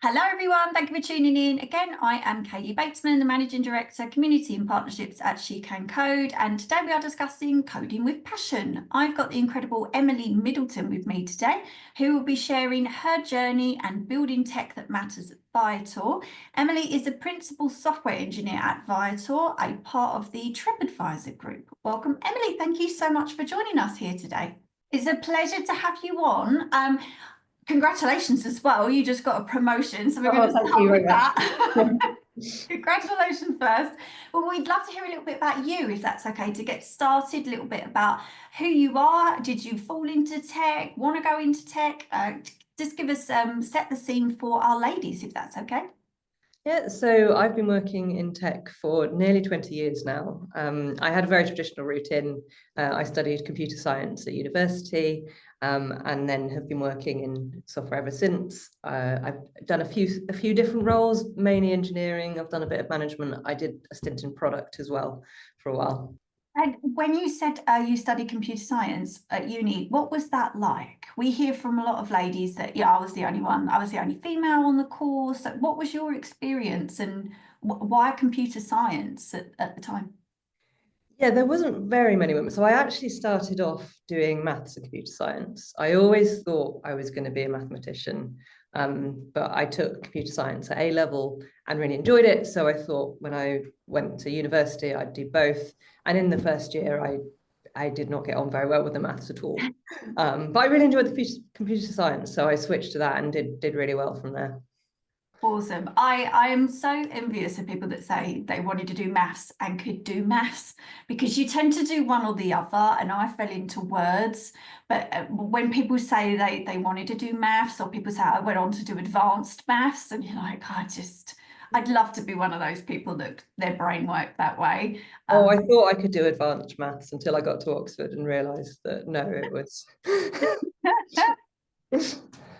Hello everyone, thank you for tuning in. Again, I am Kaylee Batesman, the Managing Director, Community and Partnerships at She Can Code, and today we are discussing coding with passion. I've got the incredible Emily Middleton with me today, who will be sharing her journey and building tech that matters at Viator. Emily is a Principal Software Engineer at Viator, a part of the Tripadvisor Group. Welcome, Emily. Thank you so much for joining us here today. It's a pleasure to have you on. Congratulations as well. You just got a promotion, so we're going to start with that. Congratulations first. Well, we'd love to hear a little bit about you, if that's okay, to get started, a little bit about who you are. Did you fall into tech, want to go into tech? Just give us, set the scene for our ladies, if that's okay. Yeah, so I've been working in tech for nearly 20 years now. I had a very traditional route in. I studied computer science at university, and then have been working in software ever since. I've done a few different roles, mainly engineering. I've done a bit of management. I did a stint in product as well for a while. And when you said you studied computer science at uni, what was that like? We hear from a lot of ladies that, yeah, I was the only one, I was the only female on the course. So what was your experience and why computer science at the time? Yeah, there wasn't very many women. So I actually started off doing maths and computer science. I always thought I was going to be a mathematician, but I took computer science at A level and really enjoyed it. So I thought when I went to university, I'd do both. And in the first year, I did not get on very well with the maths at all. But I really enjoyed the computer science. So I switched to that and did really well from there. Awesome. I am so envious of people that say they wanted to do maths and could do maths, because you tend to do one or the other, and I fell into words. But when people say they wanted to do maths, or people say I went on to do advanced maths, and you're like, I'd love to be one of those people that their brain worked that way. I thought I could do advanced maths until I got to Oxford and realised that no, it was.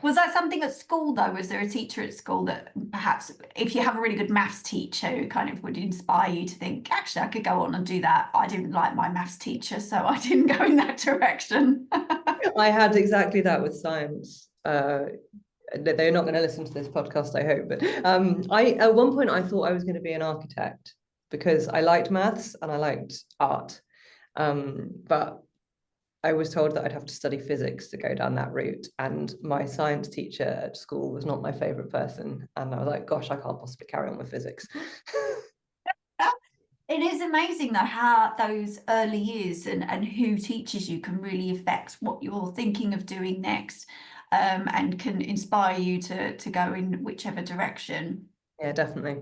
Was that something at school though? Was there a teacher at school that perhaps, if you have a really good maths teacher who kind of would inspire you to think, actually, I could go on and do that? I didn't like my maths teacher, so I didn't go in that direction. I had exactly that with science. They're not going to listen to this podcast, I hope. But I at one point I thought I was going to be an architect because I liked maths and I liked art. But I was told that I'd have to study physics to go down that route. And my science teacher at school was not my favorite person. And I was like, gosh, I can't possibly carry on with physics. It is amazing though how those early years and who teaches you can really affect what you're thinking of doing next, and can inspire you to go in whichever direction. Yeah, definitely.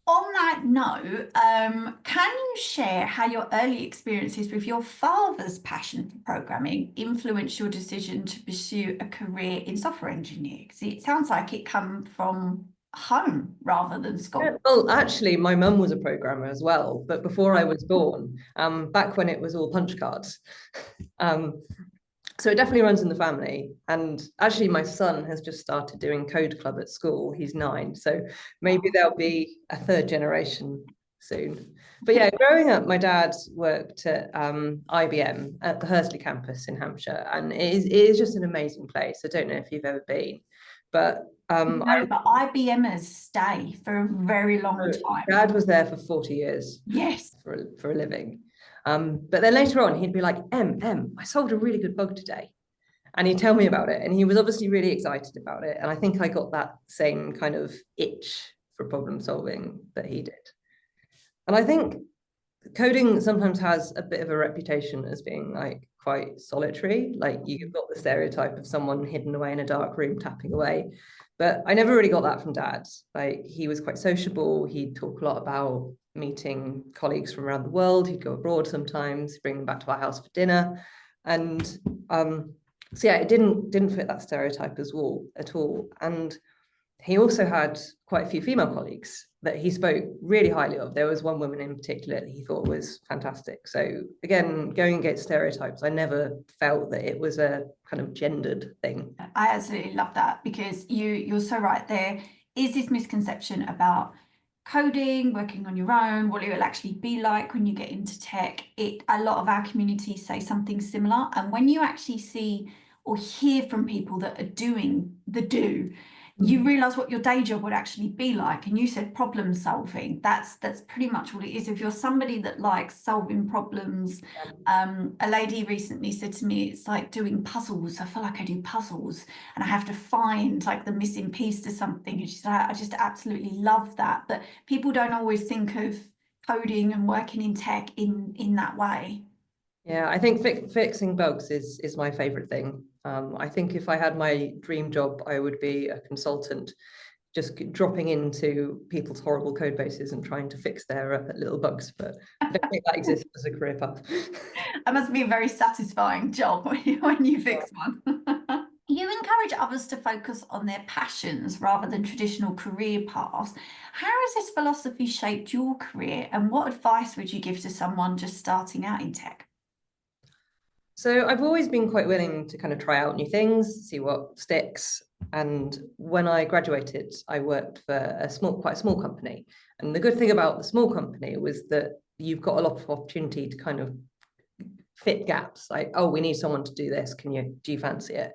On that note, can you share how your early experiences with your father's passion for programming influenced your decision to pursue a career in software engineering? Because it sounds like it come from home rather than school. Yeah, well, actually, my mum was a programmer as well, but before I was born, back when it was all punch cards. So it definitely runs in the family. And actually, my son has just started doing code club at school. He's 9. So maybe there'll be a third generation soon. But yeah, growing up, my dad worked at IBM at the Hursley campus in Hampshire. And it is just an amazing place. I don't know if you've ever been. But but IBMers stay for a very long time. Dad was there for 40 years. Yes. For a living. But then later on, he'd be like, I solved a really good bug today. And he'd tell me about it. And he was obviously really excited about it. And I think I got that same kind of itch for problem solving that he did. And I think coding sometimes has a bit of a reputation as being like quite solitary. Like you've got the stereotype of someone hidden away in a dark room tapping away. But I never really got that from Dad. Like he was quite sociable. He'd talk a lot about meeting colleagues from around the world. He'd go abroad sometimes, bring them back to our house for dinner. And so yeah, it didn't fit that stereotype at all. And he also had quite a few female colleagues that he spoke really highly of. There was one woman in particular that he thought was fantastic. So again, going against stereotypes, I never felt that it was a kind of gendered thing. I absolutely love that, because you're so right. There is this misconception about coding, working on your own, what it will actually be like when you get into tech. A lot of our communities say something similar. And when you actually see or hear from people that are doing the you realize what your day job would actually be like. And you said problem solving. That's pretty much what it is. If you're somebody that likes solving problems, a lady recently said to me, it's like doing puzzles. I feel like I do puzzles and I have to find like the missing piece to something. And she's like, I just absolutely love that. But people don't always think of coding and working in tech in that way. Yeah, I think fixing bugs is my favorite thing. I think if I had my dream job, I would be a consultant, just dropping into people's horrible code bases and trying to fix their little bugs. But I don't think that exists as a career path. That must be a very satisfying job when you fix one. You encourage others to focus on their passions rather than traditional career paths. How has this philosophy shaped your career, and what advice would you give to someone just starting out in tech? So I've always been quite willing to kind of try out new things, see what sticks. And when I graduated, I worked for quite a small company. And the good thing about the small company was that you've got a lot of opportunity to kind of fit gaps. Like, oh, we need someone to do this. Do you fancy it?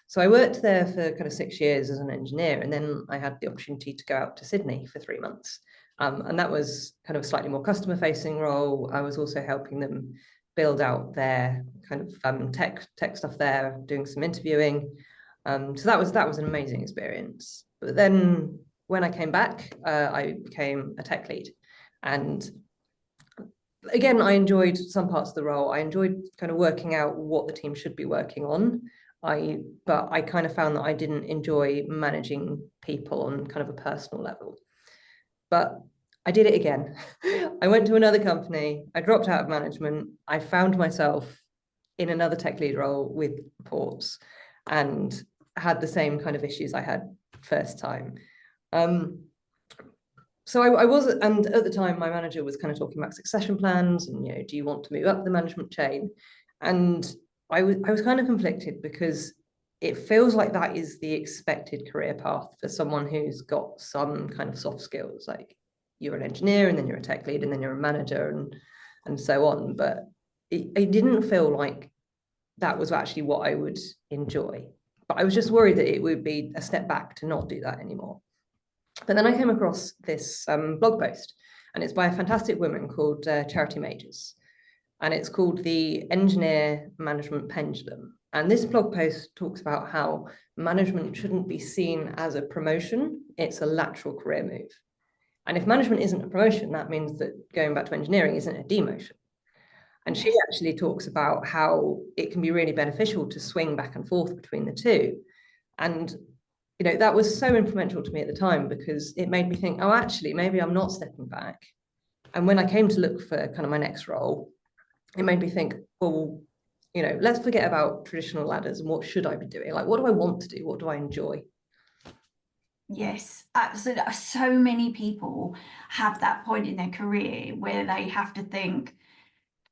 So I worked there for kind of 6 years as an engineer, and then I had the opportunity to go out to Sydney for 3 months. And that was kind of a slightly more customer-facing role. I was also helping them build out their kind of tech stuff there, doing some interviewing. So that was an amazing experience. But then when I came back, I became a tech lead. And again, I enjoyed some parts of the role. I enjoyed kind of working out what the team should be working on. But I kind of found that I didn't enjoy managing people on kind of a personal level. But I did it again. I went to another company. I dropped out of management. I found myself in another tech lead role with reports and had the same kind of issues I had first time. So I was, and at the time, my manager was kind of talking about succession plans and, do you want to move up the management chain? And I was kind of conflicted because it feels like that is the expected career path for someone who's got some kind of soft skills, like you're an engineer and then you're a tech lead and then you're a manager and so on. But it didn't feel like that was actually what I would enjoy. But I was just worried that it would be a step back to not do that anymore. But then I came across this blog post, and it's by a fantastic woman called Charity Majors. And it's called The Engineer Management Pendulum. And this blog post talks about how management shouldn't be seen as a promotion, it's a lateral career move. And if management isn't a promotion, that means that going back to engineering isn't a demotion. And she actually talks about how it can be really beneficial to swing back and forth between the two. And that was so influential to me at the time because it made me think, oh, actually, maybe I'm not stepping back. And when I came to look for kind of my next role, it made me think, well, let's forget about traditional ladders and what should I be doing? Like, what do I want to do? What do I enjoy? Yes, absolutely. So many people have that point in their career where they have to think,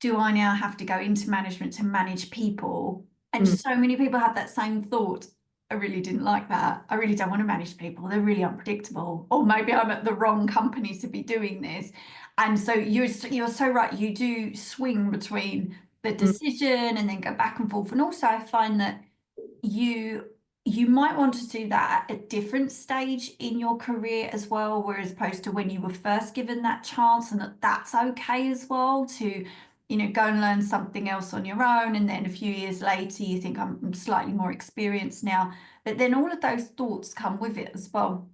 do I now have to go into management to manage people? And so many people have that same thought. I really didn't like that. I really don't want to manage people. They're really unpredictable. Or maybe I'm at the wrong company to be doing this. And so you're so right. You do swing between the decision and then go back and forth. And also I find that you might want to do that at a different stage in your career as well, whereas opposed to when you were first given that chance, and that's okay as well to go and learn something else on your own, and then a few years later you think I'm slightly more experienced now, but then all of those thoughts come with it as well.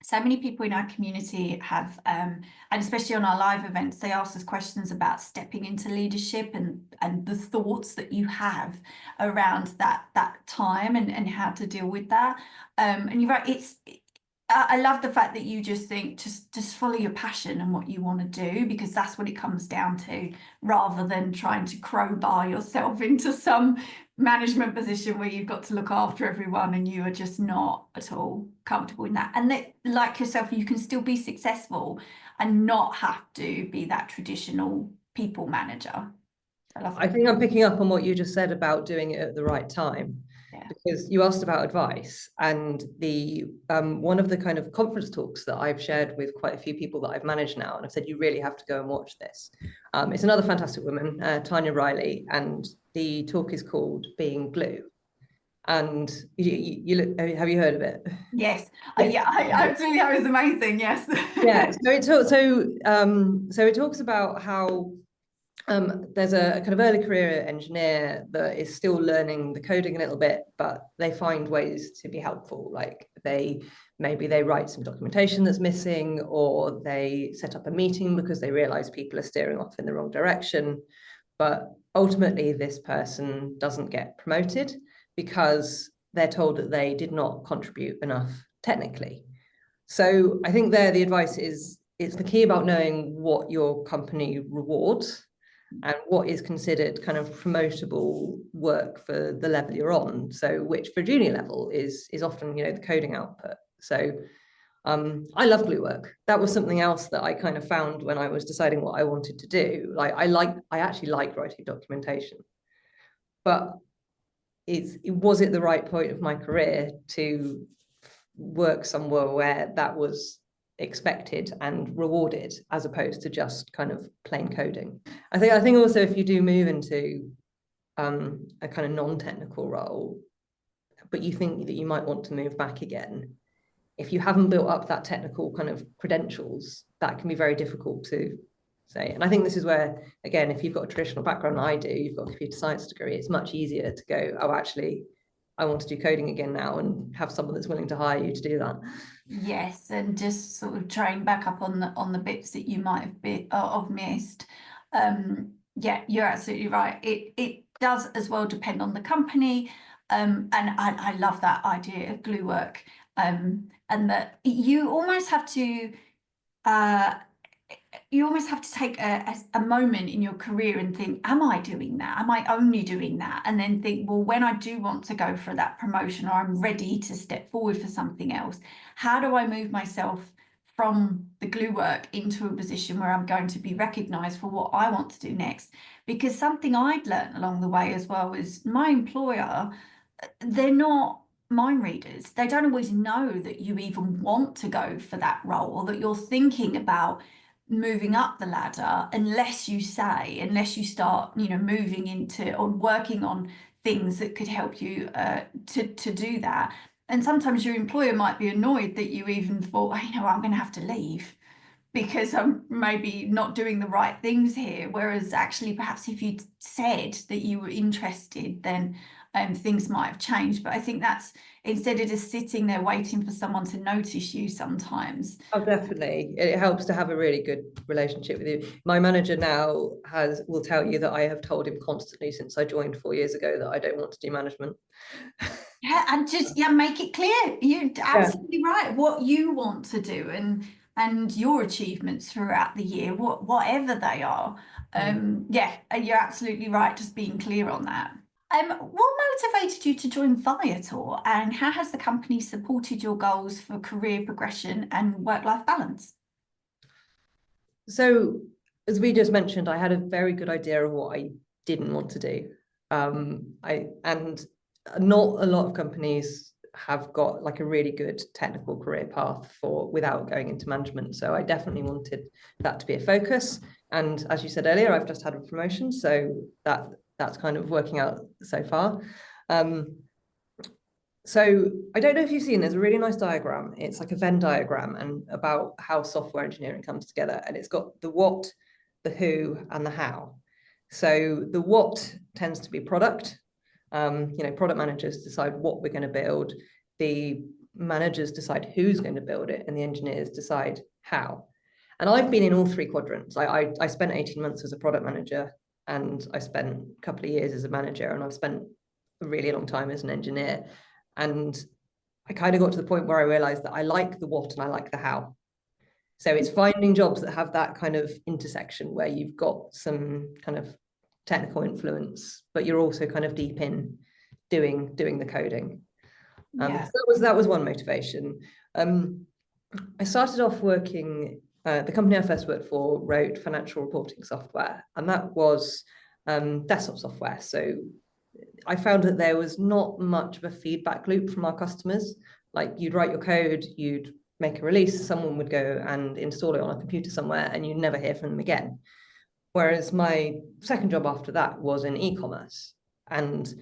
So many people in our community have, and especially on our live events, they ask us questions about stepping into leadership and the thoughts that you have around that time and how to deal with that. And you're right, I love the fact that you just think, just follow your passion and what you want to do, because that's what it comes down to, rather than trying to crowbar yourself into some management position where you've got to look after everyone and you are just not at all comfortable in that. And that, like yourself, you can still be successful and not have to be that traditional people manager. I think I'm picking up on what you just said about doing it at the right time. Yeah. Because you asked about advice, and the one of the kind of conference talks that I've shared with quite a few people that I've managed now, and I've said you really have to go and watch this. It's another fantastic woman, Tanya Riley, and the talk is called Being Glue. And have you heard of it? Yes. Yes. Yeah, I absolutely, that was amazing. Yes. Yeah. So it talks about how there's a kind of early career engineer that is still learning the coding a little bit, but they find ways to be helpful. Like maybe they write some documentation that's missing, or they set up a meeting because they realize people are steering off in the wrong direction. But ultimately, this person doesn't get promoted because they're told that they did not contribute enough technically. So I think there the advice is, it's the key about knowing what your company rewards and what is considered kind of promotable work for the level you're on. So which for junior level is often, you know, the coding output. So I love glue work. That was something else that I kind of found when I was deciding what I wanted to do. Like I actually like writing documentation, but was it the right point of my career to work somewhere where that was expected and rewarded as opposed to just kind of plain coding? I think also if you do move into a kind of non-technical role, but you think that you might want to move back again, if you haven't built up that technical kind of credentials, that can be very difficult to say. And I think this is where, again, if you've got a traditional background, I do, you've got a computer science degree, it's much easier to go, oh, actually, I want to do coding again now, and have someone that's willing to hire you to do that. Yes, and just sort of train back up on the bits that you might have missed. Yeah, you're absolutely right. It does as well depend on the company. And I love that idea of glue work. And that you almost have to take a moment in your career and think, am I doing that? Am I only doing that? And then think, well, when I do want to go for that promotion, or I'm ready to step forward for something else, how do I move myself from the glue work into a position where I'm going to be recognized for what I want to do next? Because something I'd learned along the way as well is my employer, they're not mind readers. They don't always know that you even want to go for that role, or that you're thinking about moving up the ladder, unless you start, you know, moving into or working on things that could help you to do that. And sometimes your employer might be annoyed that you even thought, oh, you know, I'm going to have to leave because I'm maybe not doing the right things here. Whereas actually, perhaps if you'd said that you were interested, then things might have changed. But I think that's, instead of just sitting there waiting for someone to notice you sometimes. Oh, definitely. It helps to have a really good relationship with you. My manager now will tell you that I have told him constantly since I joined 4 years ago that I don't want to do management. Yeah, and just make it clear. You're absolutely right. What you want to do, and your achievements throughout the year, whatever they are. Yeah, you're absolutely right. Just being clear on that. What motivated you to join Viator, and how has the company supported your goals for career progression and work-life balance? So, as we just mentioned, I had a very good idea of what I didn't want to do. And not a lot of companies have got like a really good technical career path without going into management. So I definitely wanted that to be a focus. And as you said earlier, I've just had a promotion, so that's kind of working out so far. So I don't know if you've seen, there's a really nice diagram. It's like a Venn diagram and about how software engineering comes together. And it's got the what, the who, and the how. So the what tends to be product. You know, product managers decide what we're going to build. The managers decide who's going to build it, and the engineers decide how. And I've been in all three quadrants. I spent 18 months as a product manager, and I spent a couple of years as a manager, and I've spent a really long time as an engineer. And I kind of got to the point where I realized that I like the what and I like the how. So it's finding jobs that have that kind of intersection where you've got some kind of technical influence, but you're also kind of deep in doing the coding. So that was one motivation. I started off working, the company I first worked for wrote financial reporting software, and that was desktop software. So I found that there was not much of a feedback loop from our customers. Like, you'd write your code, you'd make a release, someone would go and install it on a computer somewhere, and you'd never hear from them again. Whereas my second job after that was in e-commerce. And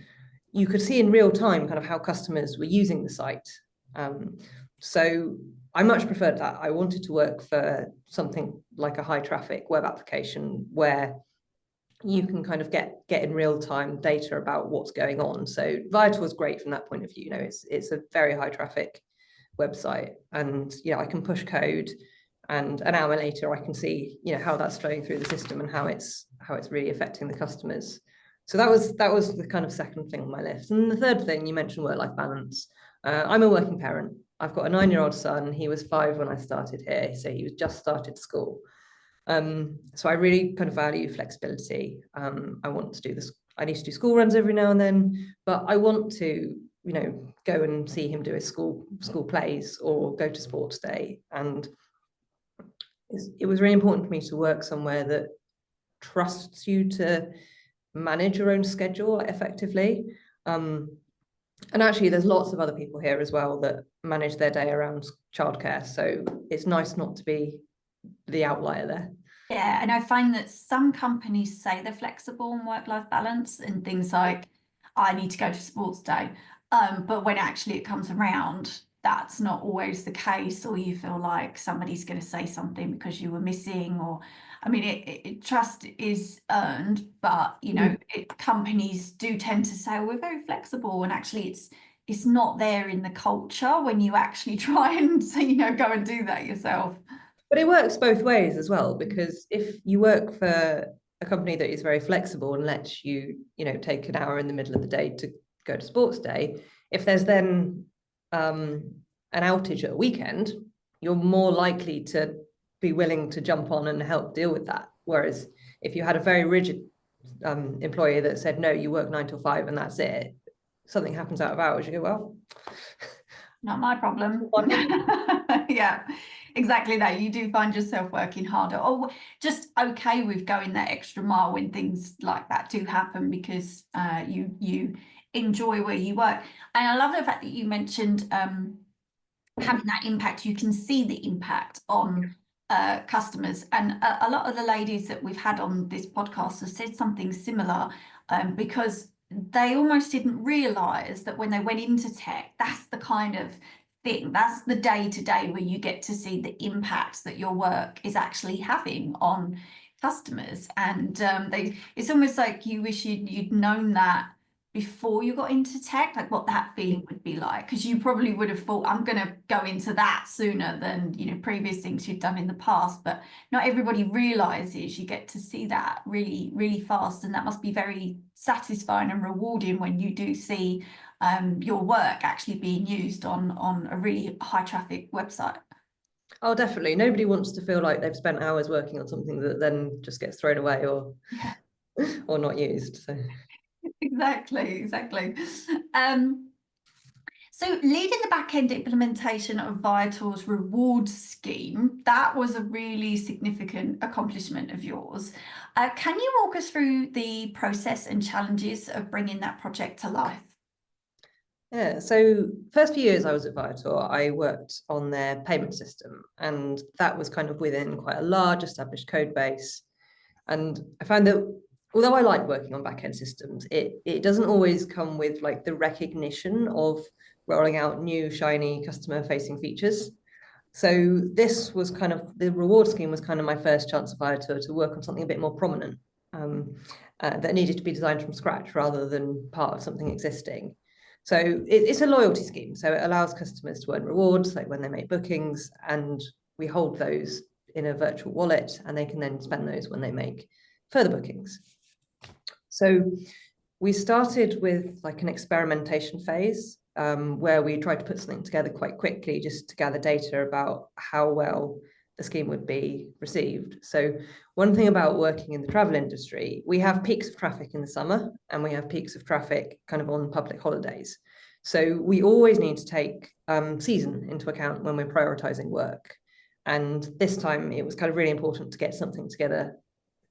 you could see in real time kind of how customers were using the site. So I much preferred that. I wanted to work for something like a high traffic web application where you can kind of get in real time data about what's going on. So Viator was great from that point of view. You know, it's a very high traffic website, and I can push code, and an hour later I can see how that's flowing through the system and how it's really affecting the customers. So that was the kind of second thing on my list. And the third thing you mentioned, work-life balance. I'm a working parent. I've got a 9-year-old son. He was 5 when I started here, so he was just started school. So I really kind of value flexibility. I want to do this. I need to do school runs every now and then, but I want to, go and see him do his school plays or go to sports day. And it was really important for me to work somewhere that trusts you to manage your own schedule effectively. And actually, there's lots of other people here as well that manage their day around childcare. So it's nice not to be the outlier there. Yeah, and I find that some companies say they're flexible on work-life balance and things like, I need to go to sports day. But when actually it comes around, that's not always the case, or you feel like somebody's going to say something because you were missing, or I mean, trust is earned, but companies do tend to say, we're very flexible, and actually it's not there in the culture when you actually try and go and do that yourself. But it works both ways as well, because if you work for a company that is very flexible and lets you, take an hour in the middle of the day to go to sports day, if there's then an outage at a weekend, you're more likely to be willing to jump on and help deal with that. Whereas if you had a very rigid employer that said, no, you work 9 till 5 and that's it, something happens out of hours, you go, well, not my problem. Yeah, exactly that. You do find yourself working harder, or just okay with going that extra mile when things like that do happen, because you enjoy where you work. And I love the fact that you mentioned having that impact. You can see the impact on customers, and a lot of the ladies that we've had on this podcast have said something similar, because they almost didn't realize that when they went into tech, that's the kind of thing, that's the day-to-day where you get to see the impact that your work is actually having on customers. And it's almost like you wish you'd known that before you got into tech, like what that feeling would be like, because you probably would have thought, I'm going to go into that sooner than previous things you've done in the past. But not everybody realizes you get to see that really, really fast, and that must be very satisfying and rewarding when you do see your work actually being used on a really high traffic website. Oh, definitely. Nobody wants to feel like they've spent hours working on something that then just gets thrown away or not used. So Exactly. So leading the back-end implementation of Viator's reward scheme, that was a really significant accomplishment of yours. Can you walk us through the process and challenges of bringing that project to life? Yeah, so first few years I was at Viator, I worked on their payment system, and that was kind of within quite a large established code base. And I found that although I like working on back-end systems, it doesn't always come with like the recognition of rolling out new shiny customer-facing features. So this was kind of, the reward scheme was kind of my first chance of Viator to work on something a bit more prominent, that needed to be designed from scratch rather than part of something existing. So it's a loyalty scheme. So it allows customers to earn rewards, like when they make bookings, and we hold those in a virtual wallet, and they can then spend those when they make further bookings. So we started with like an experimentation phase, where we tried to put something together quite quickly just to gather data about how well the scheme would be received. So one thing about working in the travel industry, we have peaks of traffic in the summer and we have peaks of traffic kind of on public holidays. So we always need to take season into account when we're prioritizing work. And this time it was kind of really important to get something together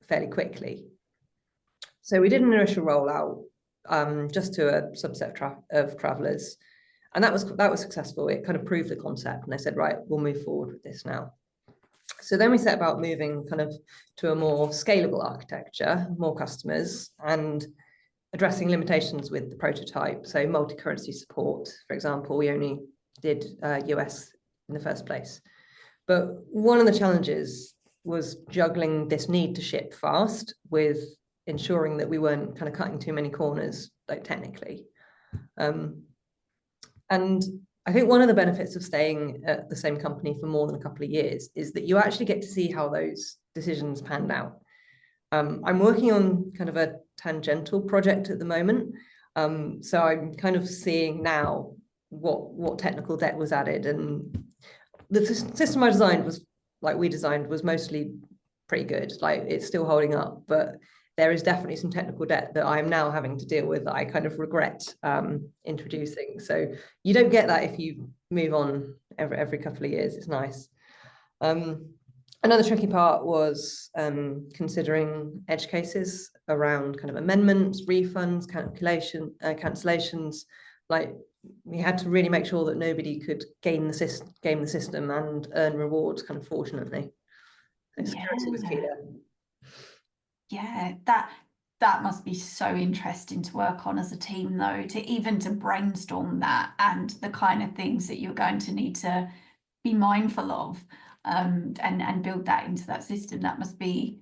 fairly quickly. So we did an initial rollout just to a subset of travelers. And that was successful. It kind of proved the concept, and they said, right, we'll move forward with this now. So then we set about moving kind of to a more scalable architecture, more customers. And addressing limitations with the prototype. So multi-currency support, for example, we only did US in the first place. But one of the challenges was juggling this need to ship fast with ensuring that we weren't kind of cutting too many corners, like technically. And I think one of the benefits of staying at the same company for more than a couple of years is that you actually get to see how those decisions panned out. I'm working on kind of a tangential project at the moment. So I'm kind of seeing now what technical debt was added, and the system I designed was mostly pretty good. Like, it's still holding up, but there is definitely some technical debt that I'm now having to deal with that I kind of regret introducing. So you don't get that if you move on every couple of years. It's nice. Another tricky part was considering edge cases around kind of amendments, refunds, cancellations. Like, we had to really make sure that nobody could game the system and earn rewards, kind of, fortunately. So security was key there. Yeah, that must be so interesting to work on as a team, though, to brainstorm that and the kind of things that you're going to need to be mindful of, and build that into that system. That must be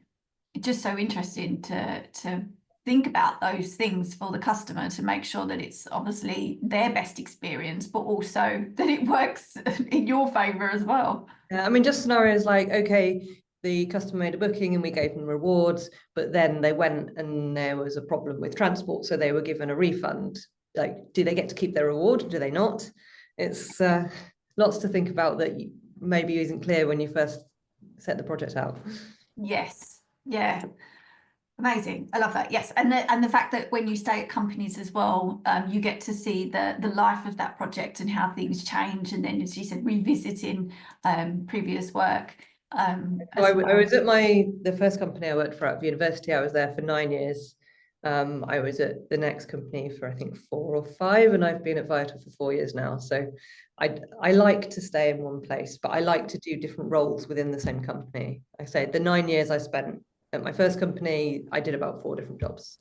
just so interesting to think about those things for the customer, to make sure that it's obviously their best experience, but also that it works in your favor as well. I mean, just scenarios like, okay, the customer made a booking and we gave them rewards, but then they went and there was a problem with transport, so they were given a refund. Like, do they get to keep their reward? Do they not? It's lots to think about that maybe isn't clear when you first set the project out. Yes, yeah. Amazing. I love that. Yes. And the fact that when you stay at companies as well, you get to see the life of that project and how things change. And then, as you said, revisiting previous work. I was at the first company I worked for at university. I was there for 9 years. I was at the next company for, I think, 4 or 5, and I've been at Viator for 4 years now. So I like to stay in one place, but I like to do different roles within the same company. I say the 9 years I spent at my first company, I did about 4 different jobs.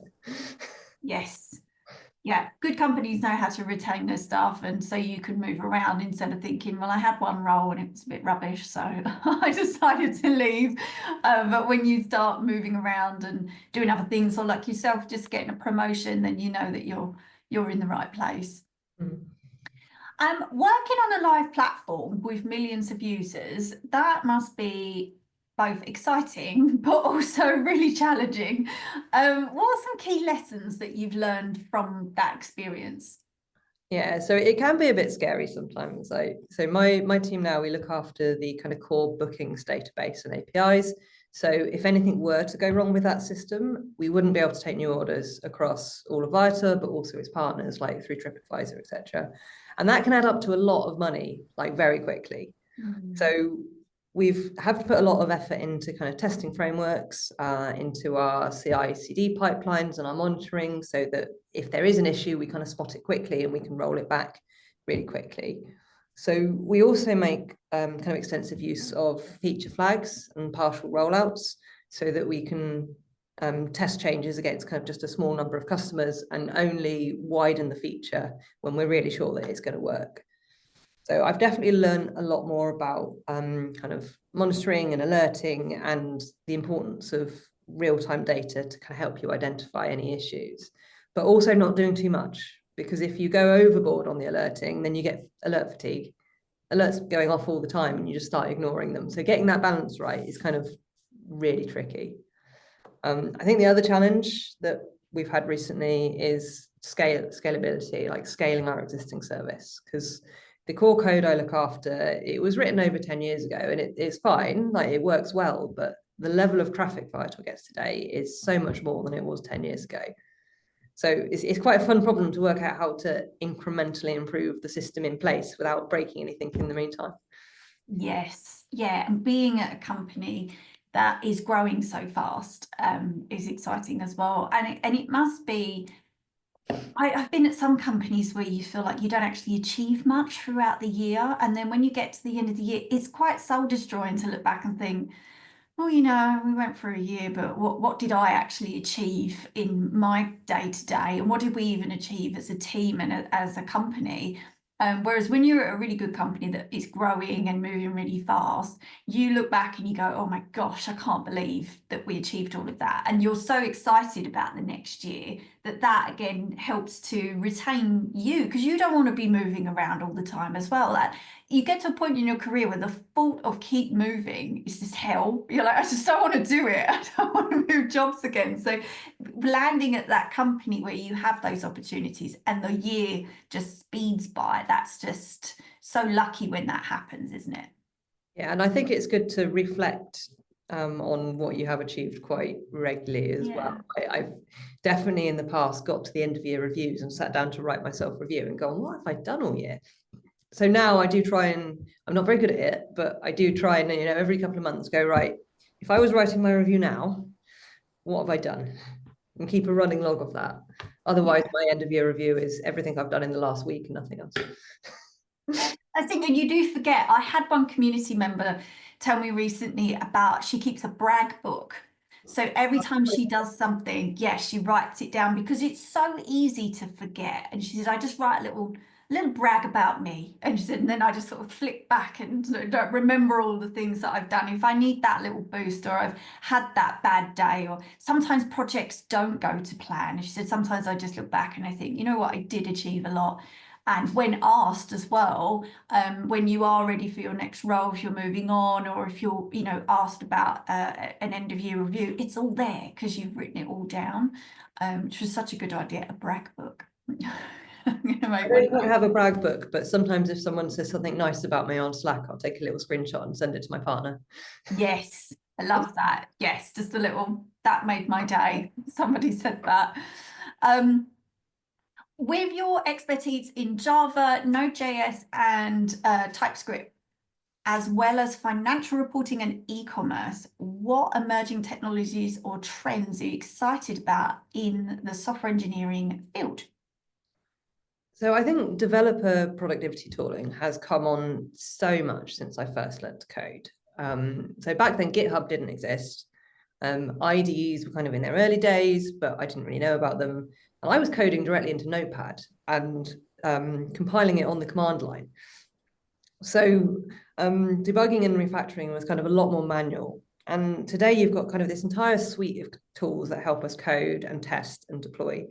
Yes. Yeah, good companies know how to retain their staff, and so you can move around instead of thinking, well, I had one role and it was a bit rubbish, so I decided to leave. But when you start moving around and doing other things, or like yourself, just getting a promotion, then you know that you're in the right place. Mm. Working on a live platform with millions of users, that must be both exciting but also really challenging. What are some key lessons that you've learned from that experience? Yeah, so it can be a bit scary sometimes. So my team now, we look after the kind of core bookings database and APIs. So if anything were to go wrong with that system, we wouldn't be able to take new orders across all of Viator, but also its partners, like through Tripadvisor, etc. And that can add up to a lot of money, like, very quickly. So we've have to put a lot of effort into kind of testing frameworks, into our CI/CD pipelines and our monitoring, so that if there is an issue, we kind of spot it quickly and we can roll it back really quickly. So we also make kind of extensive use of feature flags and partial rollouts, so that we can test changes against kind of just a small number of customers and only widen the feature when we're really sure that it's going to work. So I've definitely learned a lot more about kind of monitoring and alerting, and the importance of real-time data to kind of help you identify any issues, but also not doing too much, because if you go overboard on the alerting, then you get alert fatigue. Alerts going off all the time and you just start ignoring them. So getting that balance right is kind of really tricky. I think the other challenge that we've had recently is scalability, like scaling our existing service, because the core code I look after, it was written over 10 years ago, and it's fine, like, it works well, but the level of traffic Viator gets today is so much more than it was 10 years ago. So it's quite a fun problem to work out how to incrementally improve the system in place without breaking anything in the meantime. Yes, yeah, and being at a company that is growing so fast is exciting as well. And it must be, I've been at some companies where you feel like you don't actually achieve much throughout the year. And then when you get to the end of the year, it's quite soul destroying to look back and think, well, you know, we went for a year, but what did I actually achieve in my day to day, and what did we even achieve as a team and as a company? Whereas when you're at a really good company that is growing and moving really fast, you look back and you go, oh my gosh, I can't believe that we achieved all of that. And you're so excited about the next year that that again helps to retain you, because you don't want to be moving around all the time as well. That you get to a point in your career where the thought of keep moving is just hell. You're like, I just don't want to do it. I don't want to move jobs again. So landing at that company where you have those opportunities and the year just speeds by, that's just so lucky when that happens, isn't it? Yeah, and I think it's good to reflect on what you have achieved quite regularly as well. I've definitely in the past got to the end of year reviews and sat down to write myself a review and gone, what have I done all year? So now I do try, and I'm not very good at it, but I do try and, you know, every couple of months go, right, if I was writing my review now, what have I done? And keep a running log of that. Otherwise, my end of year review is everything I've done in the last week and nothing else. I think, and you do forget, I had one community member tell me recently about she keeps a brag book. So every time she does something, yes, she writes it down because it's so easy to forget. And she said, I just write a little brag about me. And she said, and then I just sort of flick back and don't remember all the things that I've done. If I need that little boost, or I've had that bad day, or sometimes projects don't go to plan. And she said, sometimes I just look back and I think, you know what, I did achieve a lot. And when asked as well, when you are ready for your next role, if you're moving on, or if you're, you know, asked about an end of year review, it's all there because you've written it all down, which was such a good idea, a brag book. I'm gonna make I one. don't quite have a brag book, but sometimes if someone says something nice about me on Slack, I'll take a little screenshot and send it to my partner. Yes, I love that. Yes, just a little, that made my day. Somebody said that. With your expertise in Java, Node.js, and TypeScript, as well as financial reporting and e-commerce, what emerging technologies or trends are you excited about in the software engineering field? So I think developer productivity tooling has come on so much since I first learned to code. So back then, GitHub didn't exist. IDEs were kind of in their early days, but I didn't really know about them. And I was coding directly into Notepad and compiling it on the command line. So debugging and refactoring was kind of a lot more manual. And today you've got kind of this entire suite of tools that help us code and test and deploy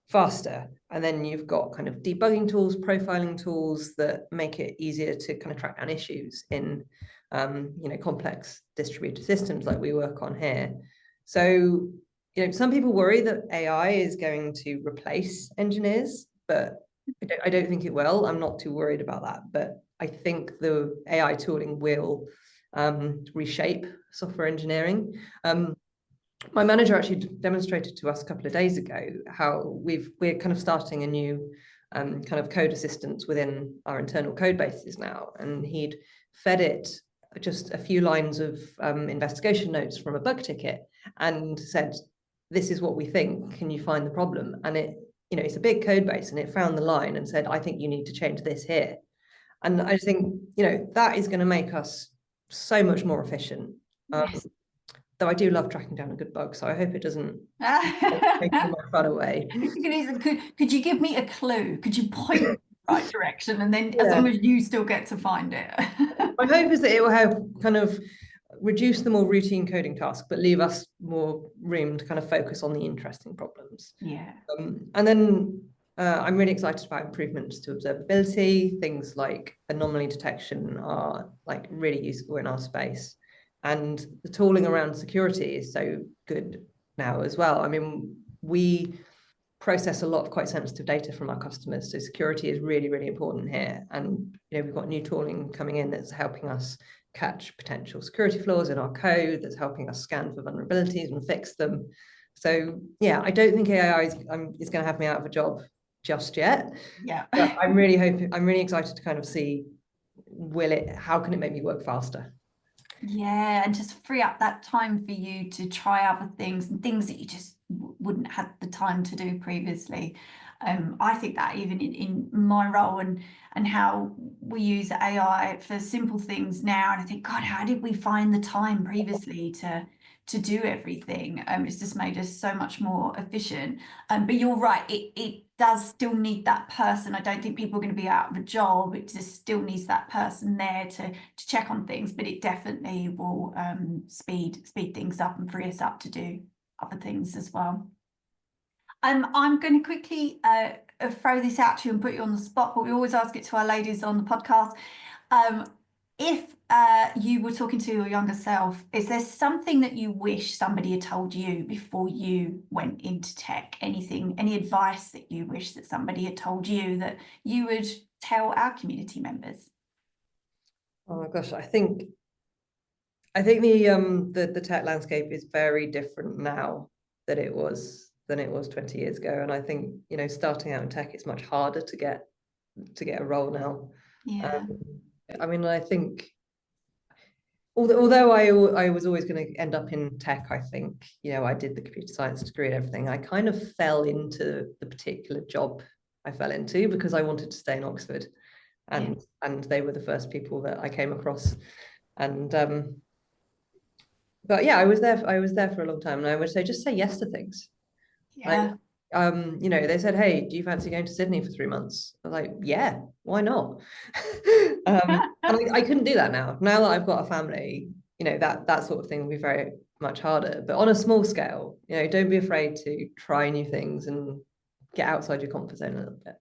faster. And then you've got kind of debugging tools, profiling tools that make it easier to kind of track down issues in you know, complex distributed systems like we work on here. So, you know, some people worry that AI is going to replace engineers, but I don't think it will. I'm not too worried about that. But I think the AI tooling will reshape software engineering. My manager actually demonstrated to us a couple of days ago how we're kind of starting a new kind of code assistant within our internal code bases now, and he'd fed it just a few lines of investigation notes from a bug ticket and said, this is what we think, can you find the problem? And it, you know, it's a big code base, and it found the line and said, I think you need to change this here. And I think, you know, that is going to make us so much more efficient. Yes. Though I do love tracking down a good bug, so I hope it doesn't take all my fun away. Could you give me a clue? Could you point in the right direction, and then as Yeah. long as you still get to find it? My hope is that it will help kind of reduce the more routine coding task, but leave us more room to kind of focus on the interesting problems. Yeah. And then I'm really excited about improvements to observability. Things like anomaly detection are like really useful in our space. And the tooling around security is so good now as well. I mean, we process a lot of quite sensitive data from our customers, so security is really, really important here. And you know, we've got new tooling coming in that's helping us catch potential security flaws in our code, that's helping us scan for vulnerabilities and fix them. So yeah, I don't think AI is going to have me out of a job just yet. Yeah. But I'm really excited to kind of see, how can it make me work faster? Yeah, and just free up that time for you to try other things and things that you just wouldn't have the time to do previously. I think that even in my role and how we use AI for simple things now, and I think, God, how did we find the time previously to do everything? It's just made us so much more efficient. But you're right, it does still need that person. I don't think people are going to be out of a job. It just still needs that person there to check on things, but it definitely will speed things up and free us up to do other things as well. I'm going to quickly throw this out to you and put you on the spot, but we always ask it to our ladies on the podcast. If you were talking to your younger self, is there something that you wish somebody had told you before you went into tech? Anything, any advice that you wish that somebody had told you that you would tell our community members? Oh my gosh, I think the tech landscape is very different now than it was 20 years ago. And I think, you know, starting out in tech, it's much harder to get a role now. Yeah. I mean, I think although I was always going to end up in tech, I think, you know, I did the computer science degree and everything. I kind of fell into the particular job I fell into because I wanted to stay in Oxford, and they were the first people that I came across. And but yeah, I was there for a long time, and I would say just say yes to things. Yeah. Like, you know, they said, hey, do you fancy going to Sydney for 3 months? I was like, yeah, why not? And I couldn't do that now. Now that I've got a family, you know, that sort of thing will be very much harder. But on a small scale, you know, don't be afraid to try new things and get outside your comfort zone a little bit.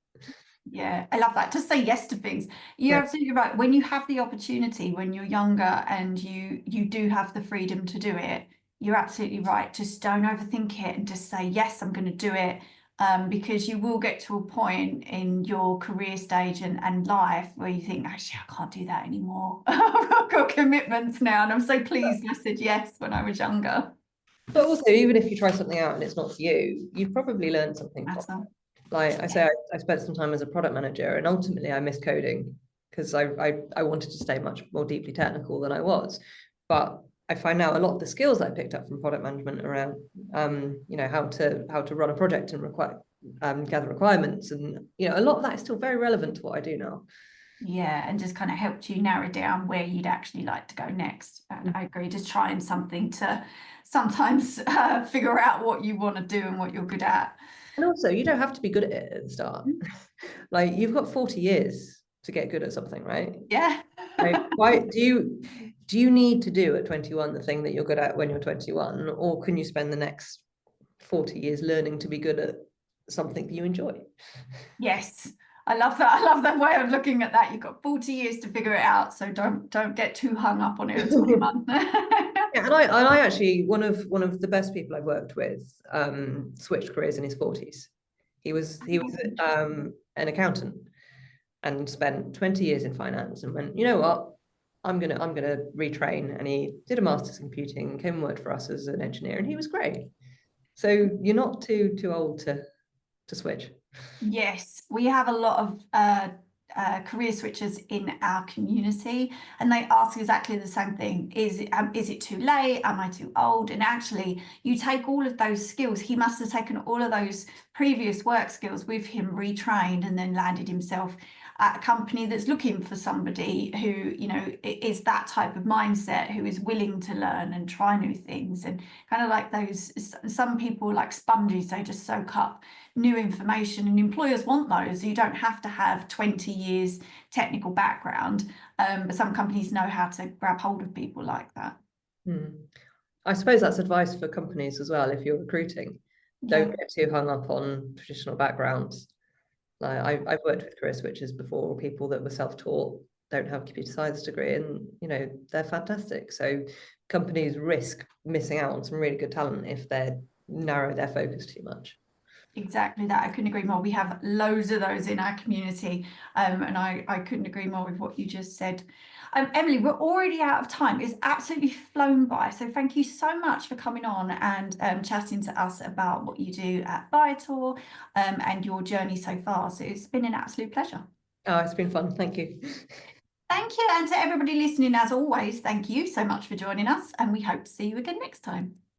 Yeah, I love that. Just say yes to things. You're Yeah. absolutely right. When you have the opportunity, when you're younger and you do have the freedom to do it, you're absolutely right. Just don't overthink it and just say, yes, I'm going to do it. Because you will get to a point in your career stage and life where you think, actually, I can't do that anymore. I've got commitments now. And I'm so pleased I said yes when I was younger. But also, even if you try something out and it's not for you, you've probably learned something from it. Like I say, I spent some time as a product manager, and ultimately I missed coding because I wanted to stay much more deeply technical than I was. But I find now a lot of the skills I picked up from product management around, you know, how to run a project and gather requirements, and you know, a lot of that is still very relevant to what I do now. Yeah, and just kind of helped you narrow down where you'd actually like to go next. And I agree, just trying something to sometimes figure out what you want to do and what you're good at. And also, you don't have to be good at it at the start. Like, you've got 40 years to get good at something, right? Yeah. Like, why do you need to do at 21 the thing that you're good at when you're 21, or can you spend the next 40 years learning to be good at something that you enjoy? Yes. I love that. I love that way of looking at that. You've got 40 years to figure it out, so don't get too hung up on it at 21. Yeah, and I actually, one of the best people I've worked with switched careers in his 40s. He was an accountant and spent 20 years in finance and went, you know what, I'm gonna retrain. And he did a master's in computing, came and worked for us as an engineer, and he was great. So you're not too old to switch. Yes, we have a lot of career switchers in our community, and they ask exactly the same thing. Is it too late? Am I too old? And actually, you take all of those skills. He must have taken all of those previous work skills with him, retrained, and then landed himself at a company that's looking for somebody who, you know, is that type of mindset, who is willing to learn and try new things. And kind of like those, some people like sponges, they just soak up new information, and employers want those. You don't have to have 20 years technical background, but some companies know how to grab hold of people like that. I suppose that's advice for companies as well. If you're recruiting, don't get too hung up on traditional backgrounds. I've worked with career switchers before, or people that were self-taught, don't have a computer science degree, and you know, they're fantastic. So companies risk missing out on some really good talent if they narrow their focus too much. Exactly that. I couldn't agree more. We have loads of those in our community, and I couldn't agree more with what you just said. Emily, we're already out of time. It's absolutely flown by. So thank you so much for coming on and chatting to us about what you do at Viator and your journey so far. So it's been an absolute pleasure. Oh, it's been fun. Thank you. Thank you. And to everybody listening, as always, thank you so much for joining us, and we hope to see you again next time.